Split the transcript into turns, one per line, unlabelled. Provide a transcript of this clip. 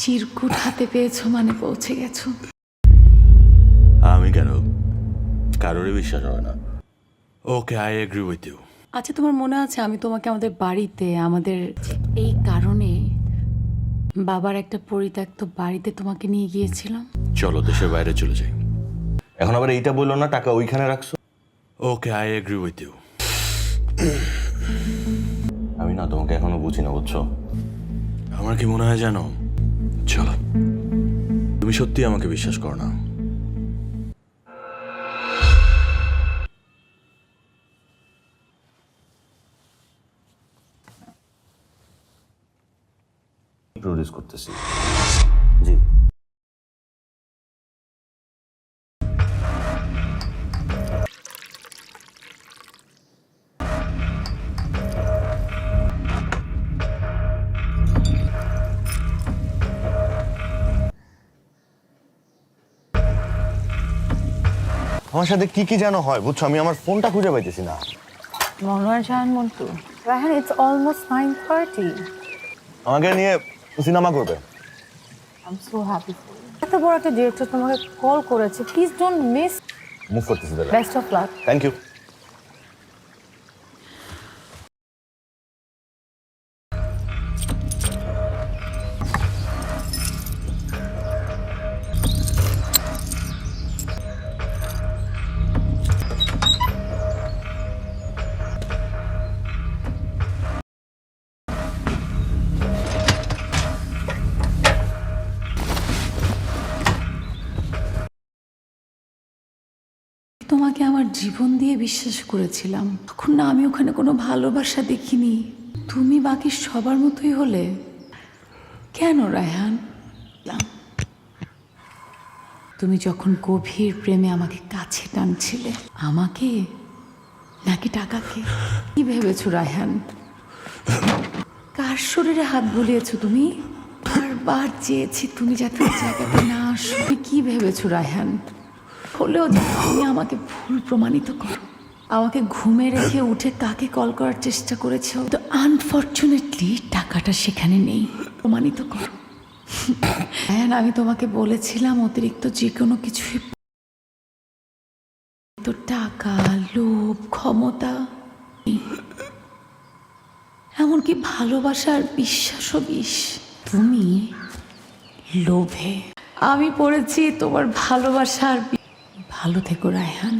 চিরকুট হাতে পেয়েছো মানে পৌঁছে গেছো।
আমি কেন, কারোরই বিশ্বাস হয় না। ওকে, আই এগ্রি উইথ ইউ।
আচ্ছা, তোমার মনে আছে আমি তোমাকে আমাদের বাড়িতে আমাদের এই কারণে বাবার একটা পরিত্যক্ত বাড়িতে তোমাকে নিয়ে গিয়েছিলাম?
চলো দেশের বাইরে চলে যাই।
এখন আবার এইটা বললো না টাকা ওইখানে রাখছো।
ওকে, আই এগ্রি উইথ ইউ।
আমি না তোমাকে এখনো বুঝি না, বুঝছো?
আমার কি মনে হয় জানো, চলো, তুমি সত্যি আমাকে বিশ্বাস করো না।
প্রডিউস করতেছি। জি। আমার সাথে কি কি যেন হয় বুঝছো, আমি আমার ফোনটা খুঁজে পাইতেছি না।
Monowar Jahan Montu, Raihan, it's almost 9:30.
আমাকে নিয়ে সিনেমা করবে।
I am so happy for you. এত বড় একটা ডিরেক্টর তোমাকে কল করেছে, প্লিজ ডোন্ট মিস।
মুভ করতেছি তাহলে।
Best of luck.
Thank you.
তোমাকে আমার জীবন দিয়ে বিশ্বাস করেছিলাম, তখন না আমি ওখানে কোনো ভালোবাসা দেখিনি। তুমি বাকি সবার মতোই হলে কেন রায়হান? তুমি যখন গভীর প্রেমে আমাকে কাছে টানছিলে, আমাকে নাকি টাকাকে? কি ভেবেছো রায়হান? কার শরীরে হাত বুলিয়েছো তুমি? বারবার চেয়েছি তুমি যাতে ওই জায়গাতে না আসো। তুমি কি ভেবেছো রায়হান? হলেও তুমি আমাকে ভুল প্রমাণিত করো। আমাকে ঘুমে রেখে উঠে কাকে কল করার চেষ্টা করেছো, তো আনফর্চুনেটলি টাকাটা সেখানে নেই। প্রমাণিত করো। হ্যাঁ, আমি তোমাকে বলেছিলাম অতিরিক্ত যে কোনো কিছুই, তো টাকা, লোভ, ক্ষমতা, এমনকি ভালোবাসা আর বিশ্বাসও বিষ। তুমি লোভে, আমি পড়েছি তোমার ভালোবাসা আর ভালো থেকো রায়হান।